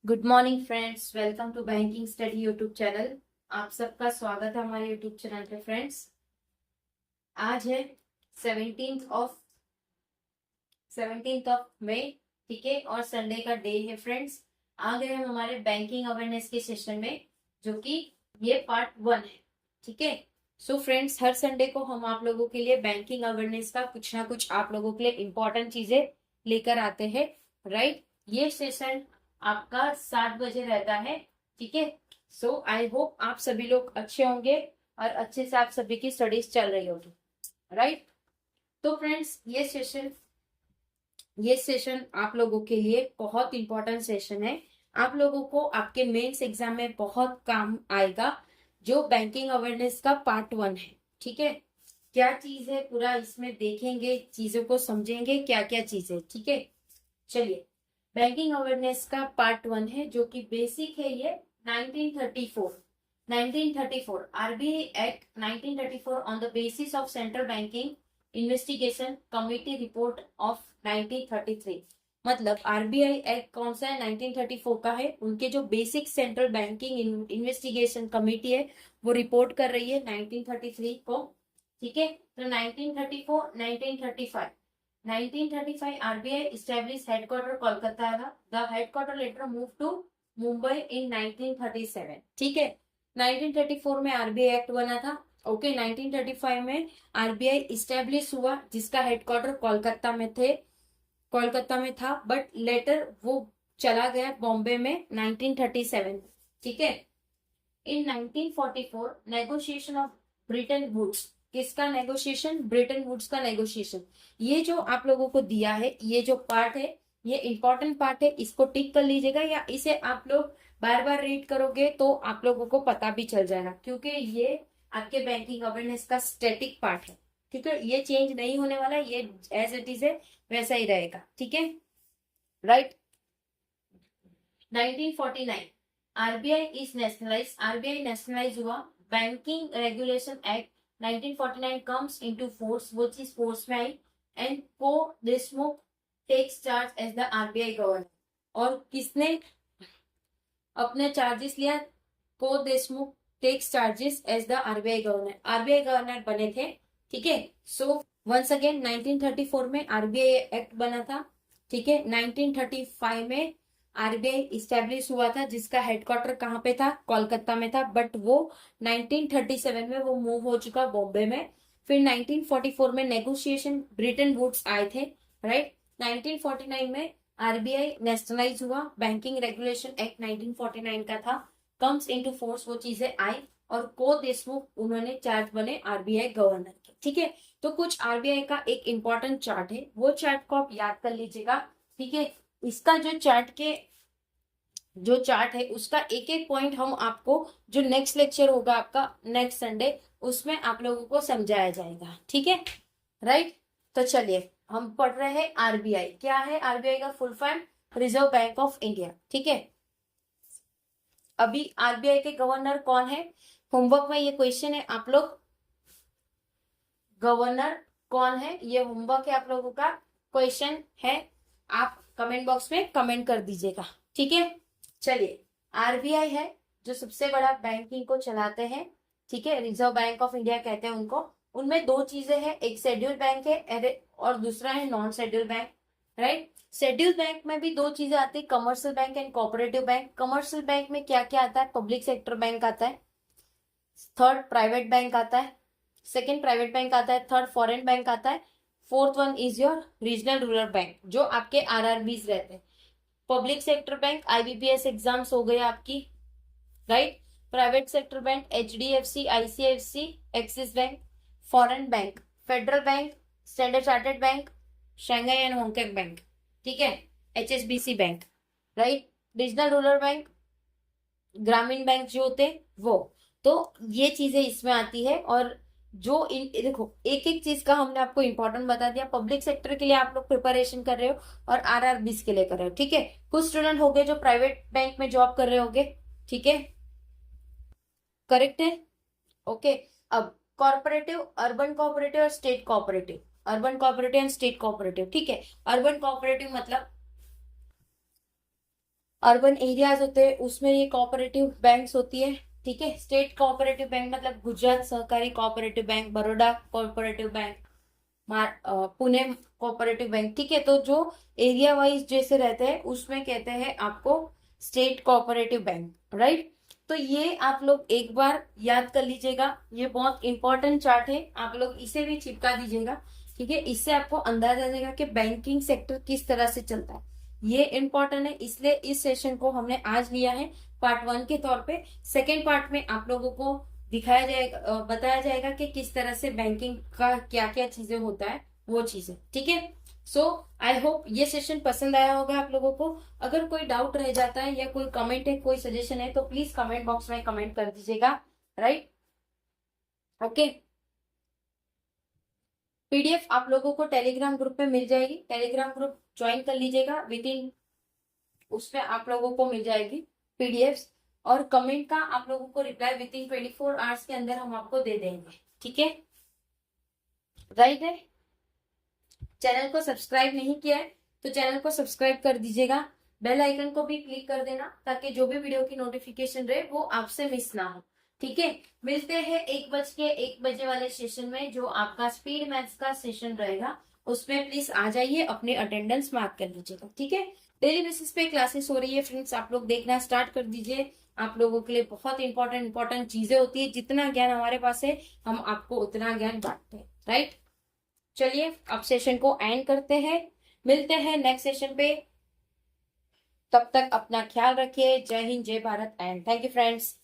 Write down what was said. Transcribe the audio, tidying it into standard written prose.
Good morning friends, welcome to banking study YouTube channel. आप सबका स्वागत है हमारे यूट्यूब चैनल पे। फ्रेंड्स, आज है 17th ऑफ मई, ठीक है, और संडे का डे है। फ्रेंड्स, आ गए हम हमारे बैंकिंग अवेयरनेस के सेशन में, जो कि ये पार्ट 1 है, ठीक है। सो फ्रेंड्स, हर संडे को हम आप लोगों के लिए बैंकिंग अवेयरनेस का कुछ ना कुछ आप लोगों के लिए इम्पोर्टेंट चीजें लेकर आते हैं, राइट। ये सेशन आपका 7 बजे रहता है, ठीक है। सो आई होप आप सभी लोग अच्छे होंगे और अच्छे से आप सभी की स्टडीज चल रही होगी, राइट। तो फ्रेंड्स, ये सेशन आप लोगों के लिए बहुत इंपॉर्टेंट सेशन है। आप लोगों को आपके मेंस एग्जाम में बहुत काम आएगा। जो बैंकिंग अवेयरनेस का पार्ट 1 है, ठीक है। क्या चीज है पूरा इसमें देखेंगे, चीजों को समझेंगे क्या क्या चीज है, ठीक है। चलिए, बैंकिंग अवेयरनेस का पार्ट 1 है, जो कि बेसिक है। ये 1934 RBI act 1934 on the basis of central banking investigation committee report of 1933। मतलब आरबीआई एक्ट कौन सा है? 1934 का है। उनके जो basic central banking investigation committee है, वो रिपोर्ट कर रही है 1933 को, ठीक है। तो 1934, 1935, 1935 RBI established headquarter कोलकाता था। The headquarter later moved to Mumbai in 1937, ठीक है। 1934 में आरबीआई एक्ट बना था, ओके। 1935 में आरबीआई इस्टेब्लिश हुआ, जिसका हेडक्वार्टर कोलकाता में था, बट लेटर वो चला गया बॉम्बे में 1937, ठीक है। इन 1944 नेगोशिएशन ऑफ ब्रिटेन वुड्स, किसका नेगोशिएशन? ब्रिटेन वुड्स का नेगोशिएशन। ये जो आप लोगों को दिया है, ये जो पार्ट है, ये इंपॉर्टेंट पार्ट है। इसको टिक कर लीजिएगा, या इसे आप लोग बार बार रीड करोगे तो आप लोगों को पता भी चल जाएगा, क्योंकि ये आपके बैंकिंग अवेयरनेस का स्टैटिक पार्ट है, ठीक है। ये चेंज नहीं होने वाला, ये एज इट इज है वैसा ही रहेगा, ठीक है, right. 1949 RBI is nationalise, RBI nationalise हुआ। Banking regulation act 1949 comes into force, वो चीज फोर्स में आई। एंड को Deshmukh takes charge as the RBI governor. और किसने अपने चार्जेस लिया? को Deshmukh takes charges as the RBI governor, RBI governor बने थे, ठीक है। सो वंस अगेन 1934 में आरबीआई एक्ट बना था, ठीक है। 1935 में आरबीआई इस्टेब्लिश हुआ था, जिसका हेडक्वार्टर कहाँ पे था? कोलकाता में था, बट वो 1937 में वो मूव हो चुका बॉम्बे में। फिर 1944 में नेगोशिएशन ब्रिटेन वुड्स आए थे, राइट। 1949 में आरबीआई नेशनलाइज हुआ। बैंकिंग रेगुलेशन एक्ट 1949 का था, कम्स इनटू फोर्स, वो चीजें आई। और को देशमुख उन्होंने चार्ज बने आरबीआई गवर्नर के, ठीक है। तो कुछ आरबीआई का एक इंपॉर्टेंट चार्ट है, वो चार्ट को आप याद कर लीजिएगा, ठीक है। इसका जो चार्ट है, उसका एक एक पॉइंट हम आपको, जो नेक्स्ट लेक्चर होगा आपका नेक्स्ट संडे, उसमें आप लोगों को समझाया जाएगा, ठीक है, राइट। तो चलिए, हम पढ़ रहे हैं आरबीआई। क्या है आरबीआई का full form? Reserve bank of India, ठीक है। अभी आरबीआई के गवर्नर कौन है? होमवर्क में ये क्वेश्चन है, आप लोग गवर्नर कौन है, ये होमवर्क है आप लोगों का, क्वेश्चन है। आप कमेंट बॉक्स में कमेंट कर दीजिएगा, ठीक है। चलिए, आरबीआई है जो सबसे बड़ा बैंकिंग को चलाते हैं, ठीक है। रिजर्व बैंक ऑफ इंडिया कहते हैं उनको। उनमें दो चीजें हैं, एक शेड्यूल बैंक है और दूसरा है non schedule bank, right. Schedule bank में भी दो चीजें आती है, commercial bank and cooperative bank. Commercial bank में क्या क्या आता है? पब्लिक सेक्टर बैंक आता है, थर्ड प्राइवेट बैंक आता है, सेकेंड प्राइवेट बैंक आता है, थर्ड फॉरेन बैंक आता है, fourth one is your regional rural bank, जो आपके आरआरबीज रहते हैं। Public sector bank IBPS exams हो गए आपकी, right. Private sector bank HDFC, ICIC, Axis bank. Foreign bank federal bank, standard chartered bank, Shanghai and Hong Kong bank, ठीक है, HSBC bank, right. Regional rural bank, ग्रामीण bank जो होते हैं वो। तो ये चीजें इसमें आती है। और जो इन देखो, एक एक चीज का हमने आपको इंपॉर्टेंट बता दिया। पब्लिक सेक्टर के लिए आप लोग प्रिपरेशन कर रहे हो और आरआरबीस के लिए कर रहे हो, ठीक है। कुछ स्टूडेंट हो गए जो प्राइवेट बैंक में जॉब कर रहे होगे, ठीक है, करेक्ट है, ओके। अब कॉर्पोरेटिव, अर्बन कॉर्पोरेटिव और state corporative, urban corporative and state corporative, ठीक है। अर्बन कॉर्पोरेटिव मतलब अर्बन एरियाज होते हैं उसमें ये कोऑपरेटिव बैंक्स होती है, ठीक है। स्टेट कोऑपरेटिव बैंक मतलब गुजरात सहकारी cooperative bank, Baroda cooperative bank, Pune cooperative bank, ठीक है। तो जो एरिया वाइज जैसे रहते हैं उसमें कहते हैं आपको स्टेट कोऑपरेटिव बैंक, राइट। तो ये आप लोग एक बार याद कर लीजिएगा, ये बहुत इंपॉर्टेंट चार्ट है, आप लोग इसे भी चिपका दीजिएगा, ठीक है। इससे आपको अंदाजा आ जाएगा कि बैंकिंग सेक्टर किस तरह से चलता है। ये इंपॉर्टेंट है, इसलिए इस सेशन को हमने आज लिया है पार्ट 1 के तौर पे। सेकेंड पार्ट में आप लोगों को दिखाया जाएगा, बताया जाएगा कि किस तरह से बैंकिंग का क्या क्या चीजें होता है, वो चीजें, ठीक है। सो आई होप ये सेशन पसंद आया होगा आप लोगों को। अगर कोई डाउट रह जाता है या कोई कमेंट है, कोई सजेशन है, तो प्लीज कमेंट बॉक्स में कमेंट कर दीजिएगा, राइट। ओके, पीडीएफ आप लोगों को टेलीग्राम ग्रुप में मिल जाएगी, टेलीग्राम ग्रुप ज्वाइन कर लीजिएगा। विद इन उसमें आप लोगों को मिल जाएगी पीडीएफ, और कमेंट का आप लोगों को रिप्लाई विद इन 24 आवर्स के अंदर हम आपको दे देंगे, ठीक है, राइट है। चैनल को सब्सक्राइब नहीं किया है तो चैनल को सब्सक्राइब कर दीजिएगा, बेल आइकन को भी क्लिक कर देना ताकि जो भी वीडियो की नोटिफिकेशन रहे वो आपसे मिस ना हो, ठीक है। मिलते हैं 1 बजे वाले सेशन में, जो आपका स्पीड मैथ्स का सेशन रहेगा। उसमें प्लीज आ जाइए, अपनी अटेंडेंस मार्क कर लीजिएगा, ठीक है। डेली बेसिस पे क्लासेस हो रही है फ्रेंड्स, आप लोग देखना स्टार्ट कर दीजिए। आप लोगों के लिए बहुत इंपॉर्टेंट चीजें होती है। जितना ज्ञान हमारे पास है हम आपको उतना ज्ञान बांटते हैं, राइट। चलिए अब सेशन को एंड करते हैं, मिलते हैं नेक्स्ट सेशन पे। तब तक अपना ख्याल रखिए। जय हिंद, जय Bharat and thank you friends.